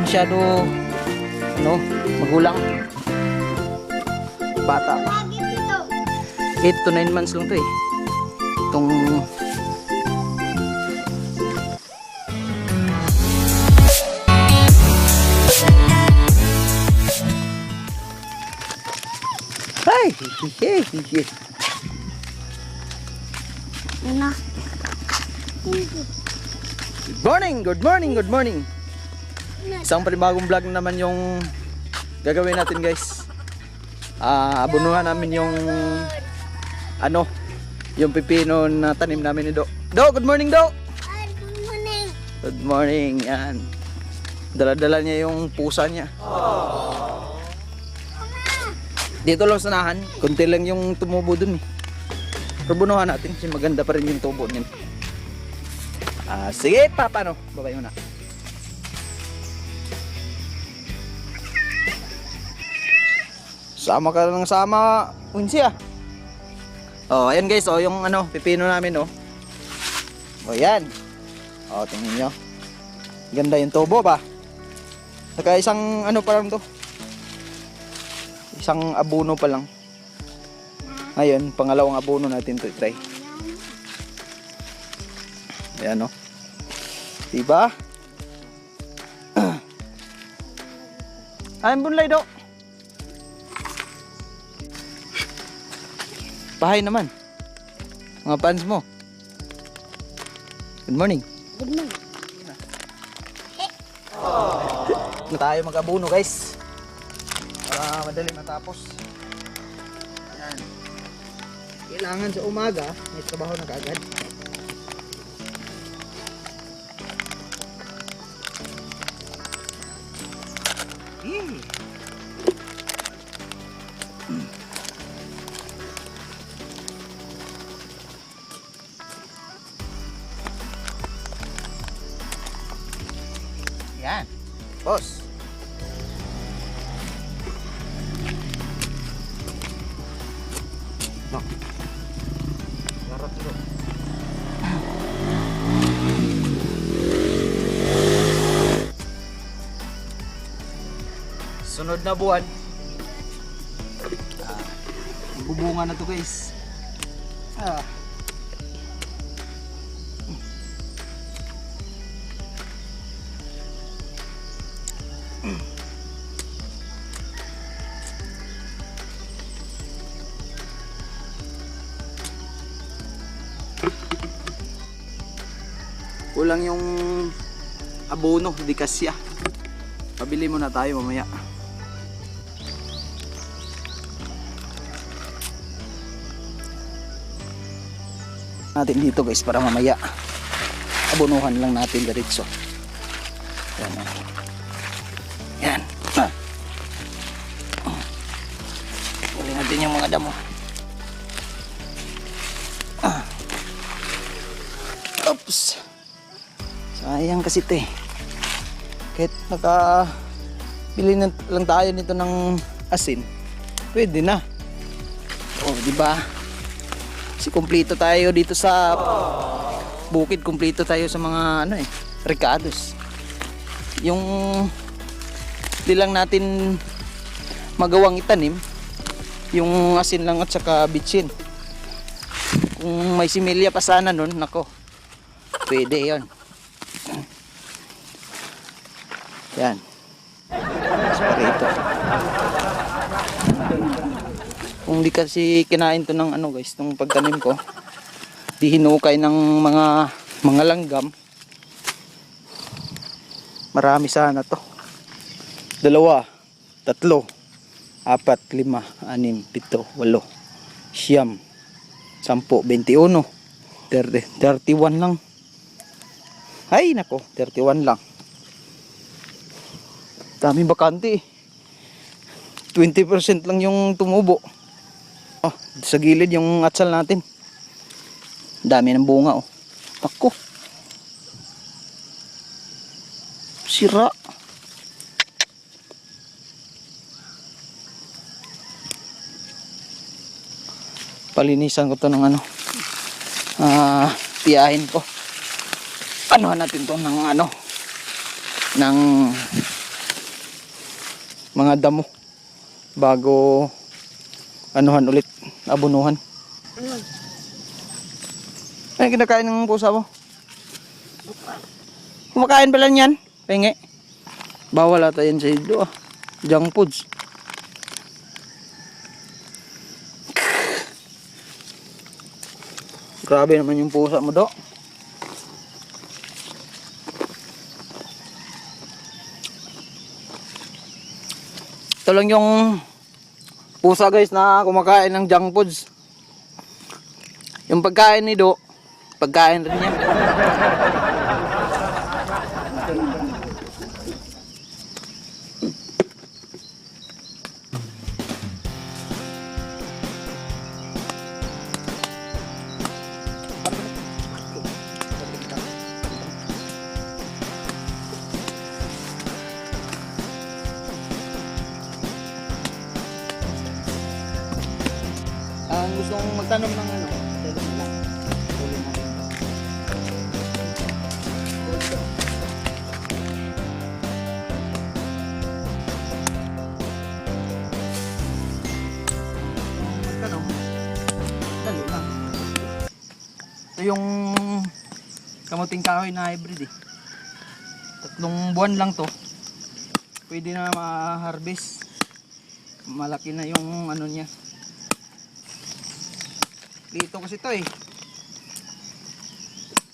Masyado ano, magulang. Bata. 8 to 9 months lang to eh. Itong ay, Anak. Good morning, good morning, good morning. Isang panibagong vlog naman yung gagawin natin, guys. Abunuhan namin yung ano, yung pipino na tanim namin ni Do. Do, good morning, Do. Good morning. Good morning. Yan. Dala-dala niya yung pusa niya. Dito lang sanahan. Kunti lang yung tumubo dun eh. Pero bunuhan natin kasi maganda pa rin yung tubo niyan. Sige, Papa, no? Babay mo na. Sama ka lang sama, Wincy ah. Oh, ayan guys, oh, yung ano, pipino namin, oh. Oh, yan. Oh, tingnan nyo. Ganda yung tubo ba? Saka isang ano pa lang to. Isang abono pa lang. Ngayon, pangalawang abono natin to try. Ayan, oh. Diba? Ayun, bunlay do. Bahay naman. Mga fans mo. Good morning. Good morning. Na tayo mag-abono, guys. Para madali matapos. Yan. Kailangan sa umaga, may trabaho na kaagad. Yan. Boss. No. Garot dulu. Sunod na buwan. Bubunga na to, guys. Kulang yung abono, di kasya. Pabili muna tayo mamaya. Natin dito, guys, para mamaya abonuhan lang natin diretso. Yan. Yan. Kunin natin yung mga damo. Oops. Sayang kasi ito eh. Kahit nakabili lang tayo nito ng asin, pwede na. Oh, di ba? Kasi kumpleto tayo dito sa bukid, kumpleto tayo sa mga ano eh, recados. Yung di lang natin magawang itanim, yung asin lang at saka bitsin. Kung may similya pa sana nun, nako, pwede yon. Yan. Mas para ito. Kung di kasi kinain to ng ano, guys, nung pagtanim ko, di hinukay ng mga langgam, marami sana to. 2, 3, 4, 5, 6, 7, 8, 9, 10, 21, 31 lang. Ay nako, 31 lang. Daming bakante eh. 20% lang yung tumubo. Oh, sa gilid yung atsal natin. Dami ng bunga oh. Ako. Sira. Palinisan ko to ng ano. Tiyahin ko. anuhan natin to ng ano, ng mga damo bago anuhan ulit, abunuhan. Ay, kinakain ng pusa mo? Kumakain pala niyan? Penge. Bawal ata yan sa ido ah. Junk foods. Grabe naman yung pusa mo do. Ito lang yung pusa guys na kumakain ng junk foods. Yung pagkain ni Do, pagkain rin niya. Ang gusto kong magtanong ng ano, tanong lang. Tuloy natin. Magtanong, dali lang. Ito yung kamuting kahoy na hybrid eh. 3 buwan lang to. Pwede na ma-harvest. Malaki na yung ano niya. Dito kasi to eh.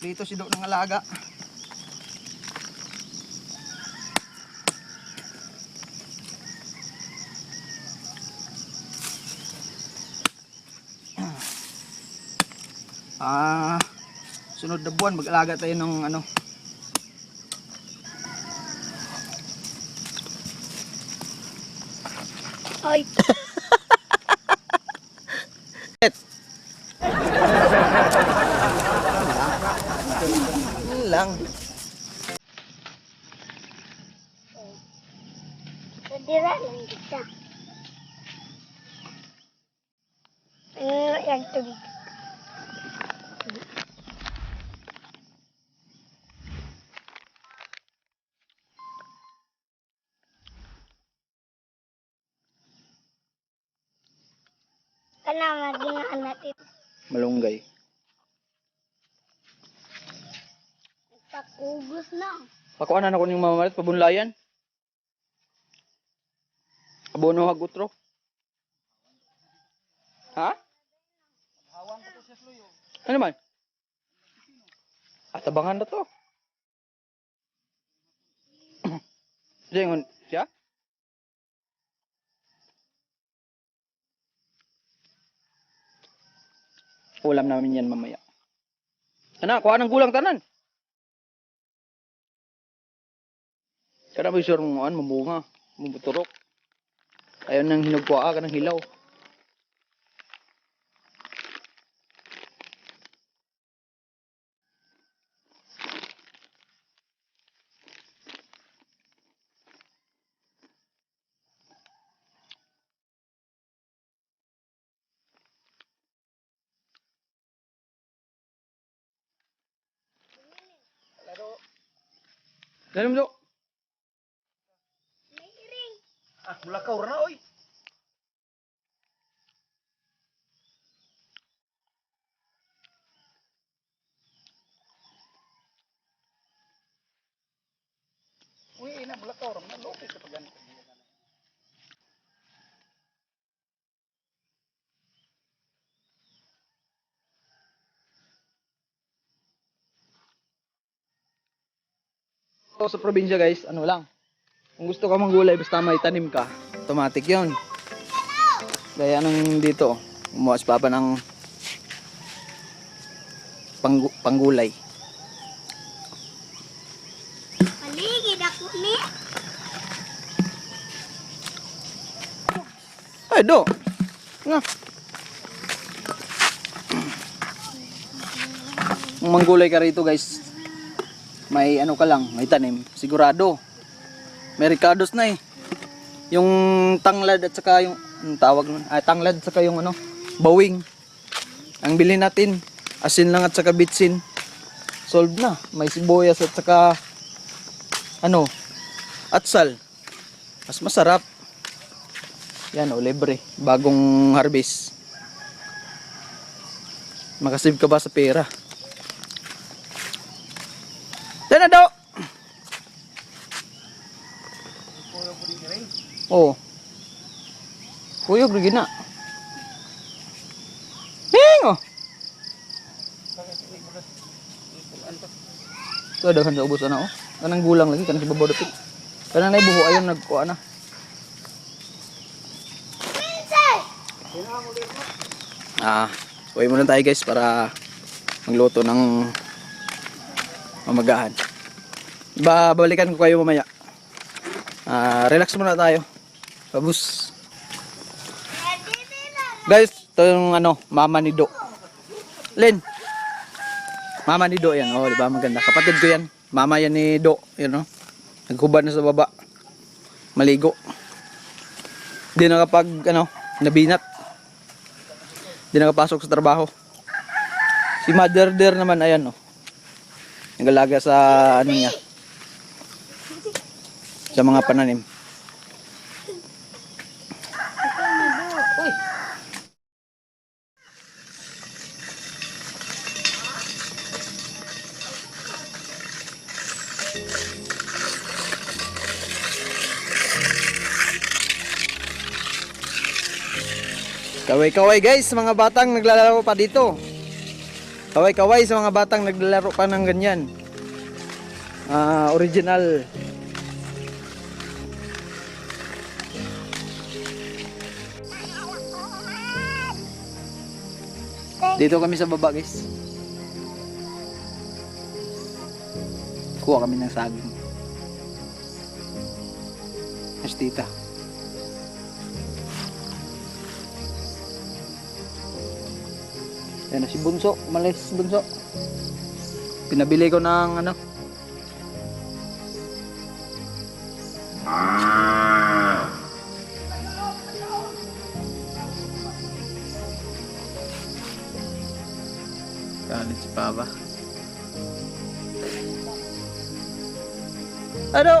Dito si Dok ng alaga. Sunod na buwan mag-alaga tayo ng ano. Ay. Lang. Dira lang kita. Yang tubig. Kana maging natin. Malunggay. Takubos na. Pakuanan ako ng mamalit, pabunlayan. Abono hagutro. Ha? Ano man? Atabangan na to. Jengon siya? Ulam namin yan mamaya. Ana, kuha ng gulang tanan. Kada may sure mo mamunga, mabuturok. Ayaw nang hinugkuha ka ng hilaw. Dalam mo. May iring. Mulakaw na oy. Uy, ina mulakaw ra na loki sa pagani. So, sa probinsya guys, ano lang. Kung gusto ka manggulay basta may tanim ka, automatic 'yon. Gaya nung dito, umuwas pa ng panggulay. Paligid ako ni. Ay, do. Nga. Kung manggulay ka rito guys, may ano ka lang, may tanim, sigurado. May ricados na eh. Yung tanglad at saka yung tawag nun, tanglad at saka yung ano, bawing. Ang bilhin natin, asin lang at saka bitsin. solve na. May sibuyas at saka ano, atsal. Mas masarap. Yan o, libre. Bagong harvest. Makasave ka ba sa pera? Yan na daw! Oo. Kuyog lagi na. Hingo! Ito, daghan sa ubos na, oh. Kanang gulang lagi, kanang si babaw dapit. Kanang naibuho, ayun, nagkuha na. Uwi muna tayo guys para magluto ng mamagahan. Babalikan ko kayo mamaya. Relax muna tayo. Babus. Guys, ito yung ano, mama ni Do. Len. Mama ni Do yan. Oh, di ba maganda. Kapatid ko yan. Mama yan ni Do, yan oh. Naghubad na sa baba. Maligo. Di nakapag ano, nabinat. Di nakapasok sa trabaho. Si Mother Der naman ayan oh. Nagalaga sa ano niya. Sa mga pananim. Uy. Kaway-kaway guys, mga batang naglalaro pa dito. Kaway-kaway sa mga batang naglalaro pa ng ganyan. Original. Dito kami sa baba guys. Kuha kami ng saging. Mas tita. Yan na si Bunso, umalis si Bunso. Pinabili ko ng ano. Galit si Papa. Ano?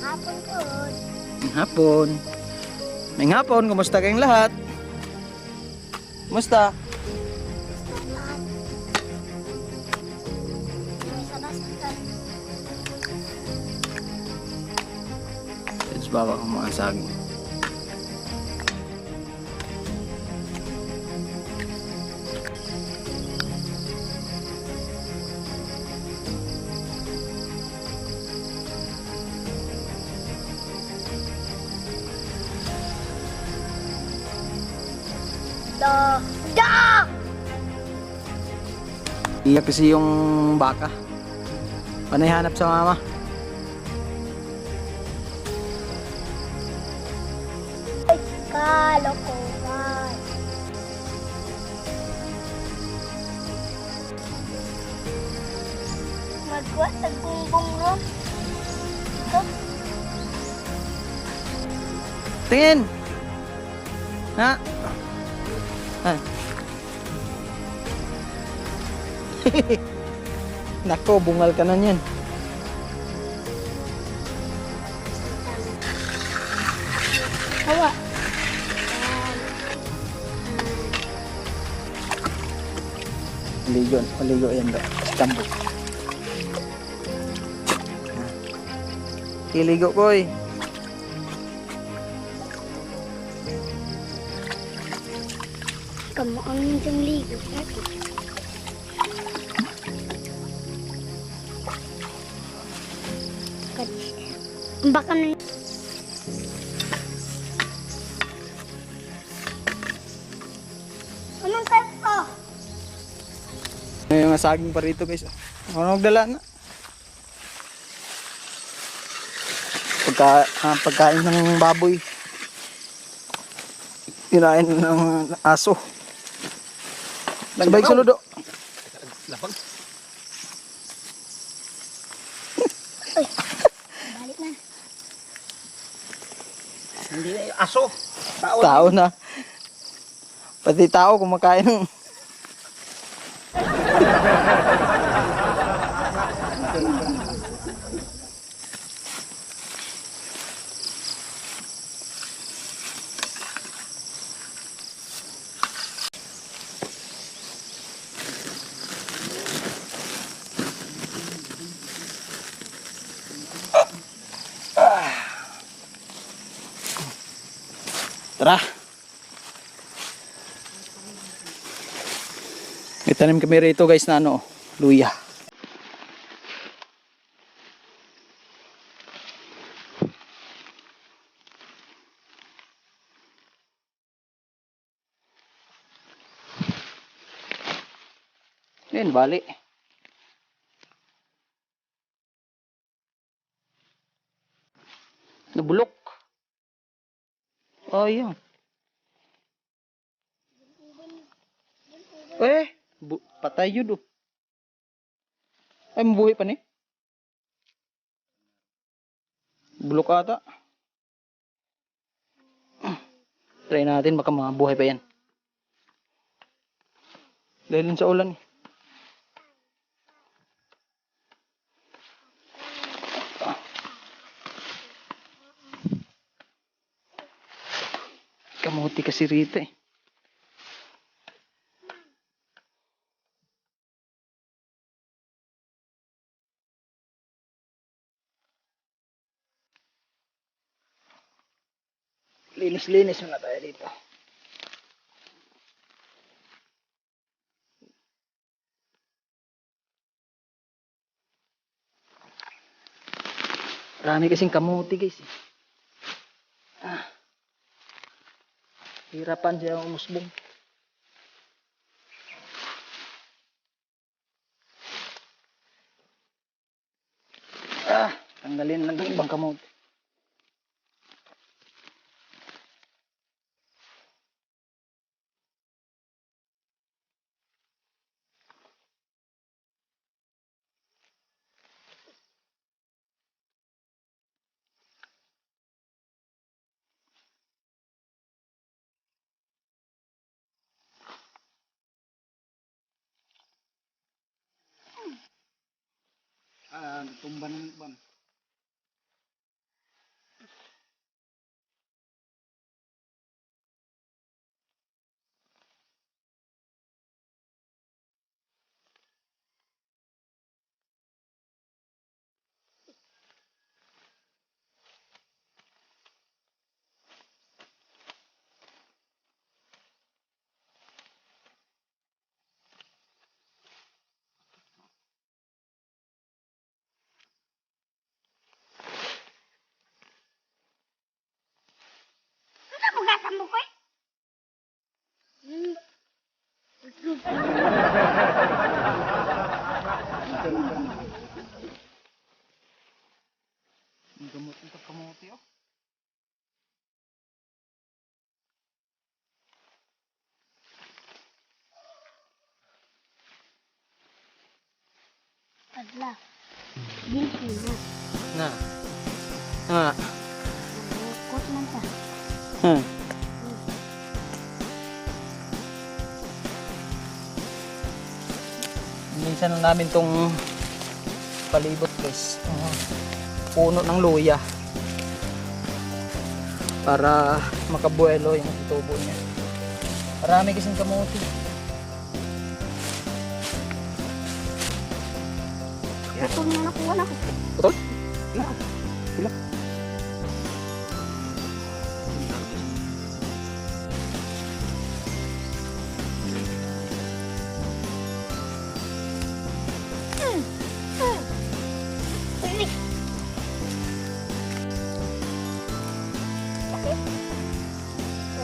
Hapon ko. Hapon. May hapon, kumusta kayong lahat? Kumusta? Let's bawa ko mga saging. Da! Iyak kasi yung baka. Panay hanap sa mama. Kalokohan. Magwa tagbumbong ro. Ito. Tingin! Ha? Ah. Nako, bungal ka na niyan. Hawa. Maligo yan daw. Stampo. Kiligo ko eh. Kamu ang yung ligo. Baka na anong type ko? May mga saging pa rito guys. Ano nagdala na? Pagkain ng baboy. Kinain ng aso. Sabay sa ludo. Lapag. Balik na. Hindi na aso. Tao. Tao na. Pati tao kumakain ng... Tara. May tanim kami rito guys na ano, luya. Yan, bali. Nabulok. Oh, yun. Patay yun oh. Ay, mabuhay pa ni. Bulok ata. Try natin, baka mabuhay pa yan. Dahil sa ulan eh. Kamuti kasi rito eh. Linis-linis muna tayo dito. Marami kasing kamuti guys eh. Hirapan siya umusbong. Tanggalin lang ng ibang kamuti. Tumba ng ban. Ano bugasan mo ko eh? Ang gamot ng kamuti oh. Adla. Dito na. Na. Kot man ta. Minsan na namin tong palibot guys. Puno ng luya. Para makabuelo yung tubo niya. Marami kasing kamuti. Ito na nakuha na ko. Putol? Pila?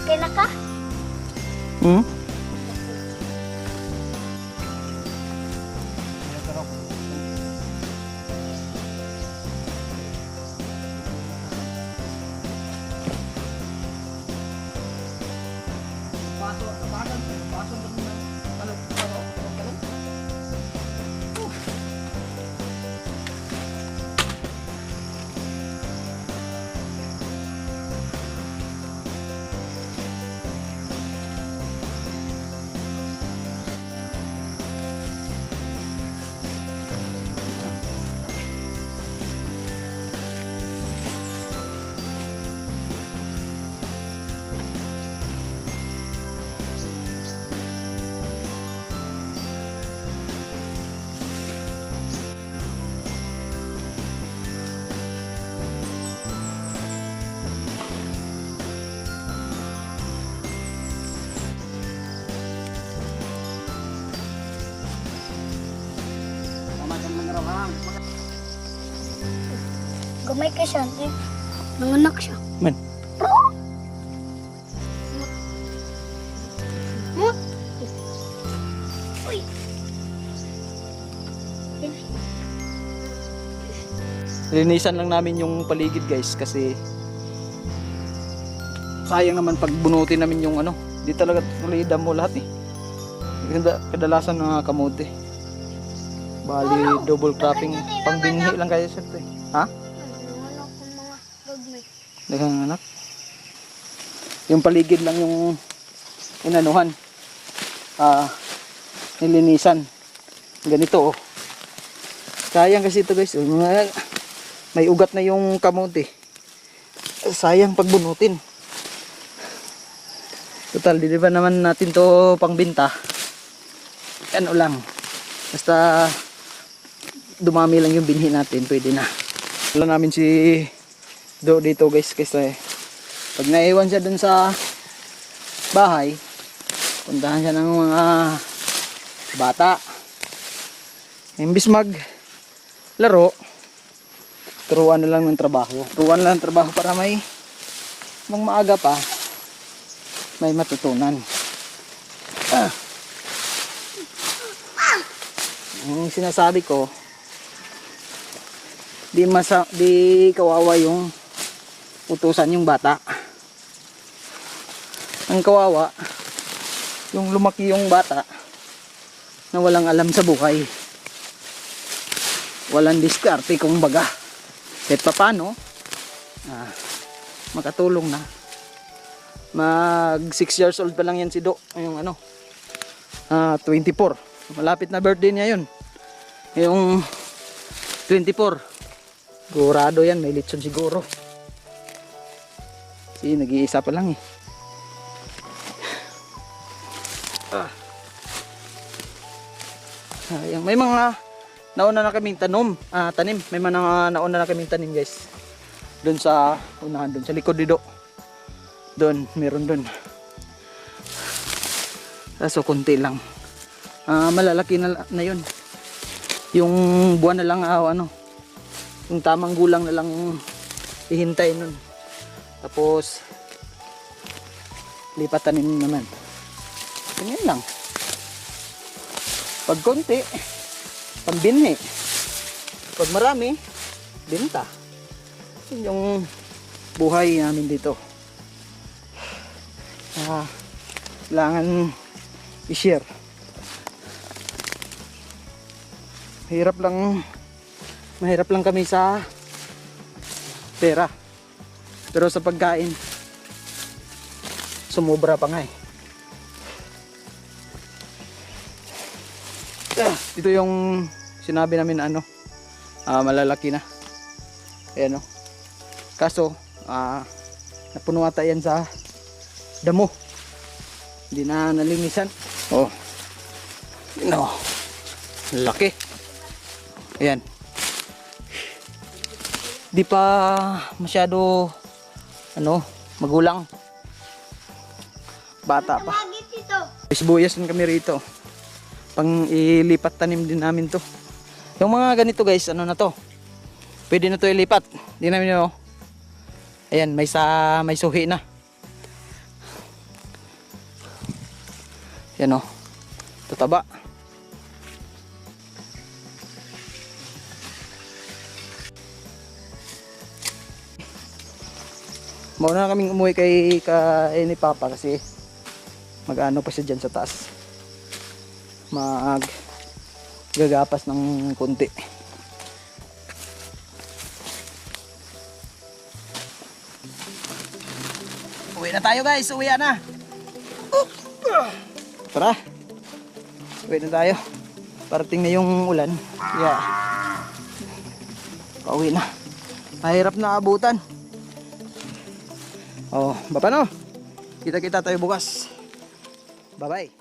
Okay na ka? Hmm? Gamay ka siya. Nanganak siya. Man. Bro! Mut! Uy! Linisan lang namin yung paligid guys kasi sayang naman pag bunutin namin yung ano. Di talaga tuloy damo lahat eh. Kadalasan ng kamote. Bali double cropping pang binhi lang kaya siya to eh. Ha? Nanganak ko mga gagmay. Daghang anak. Yung paligid lang yung inanuhan. Nilinisan. Ganito oh. Sayang kasi ito guys. May ugat na yung kamote. Sayang pagbunutin. Total, di ba naman natin to pangbenta? Ano lang. Basta dumami lang yung binhi natin, pwede na. Wala namin si Do dito guys kasi pag naiwan siya dun sa bahay, puntahan siya ng mga bata. Imbis mag laro, turuan na lang ng trabaho. Turuan lang ng trabaho para may maaga pa may matutunan. Yung sinasabi ko, di kawawa yung utusan yung bata. Ang kawawa yung lumaki yung bata na walang alam sa buhay, walang diskarte kung baga. Kahit pa paano makatulong na. Mag 6 years old pa lang yan si Do. Yung 24. Malapit na birthday niya yun. Yung 24. Gurado yan, may litson siguro. Kasi nag-iisa pa lang eh. May mga nauna na kaming tanim. May mga nauna na kaming tanim guys. Doon sa unahan, doon sa likod ni Do. Doon, meron doon. Kaso konti lang. Malalaki na yun. Yung buwan na lang yung tamang gulang na lang ihintay nun. Tapos lipat tanim naman. Ganyan lang. Pag konti, pambinhi. Pag marami, binta. Yun yung buhay namin dito. Kailangan i-share. Mahirap lang kami sa pera, pero sa pagkain sumobra pa nga eh. Ito yung sinabi namin malalaki na. Ayan o. Kaso napuno ata yan sa damo. Hindi na nalinisan. Oh. No. Laki. Ayan. Di pa masyado magulang. Bata pa. Sibuyas din kami rito. Pang ilipat tanim din namin to. Yung mga ganito guys, na to. Pwede na to ilipat. Di namin ayan, may suhi na. Yan tataba. Mauna na kaming umuwi kay ni Papa kasi mag-ano pa siya dyan sa taas. Gagapas ng kunti. Uwi na tayo guys, uwi na. Tara. Uwi na tayo. Parating na yung ulan. Yeah. Pauwi na. Mahirap na abutan. Oh, paano? Kita-kita tayo bukas. Bye-bye.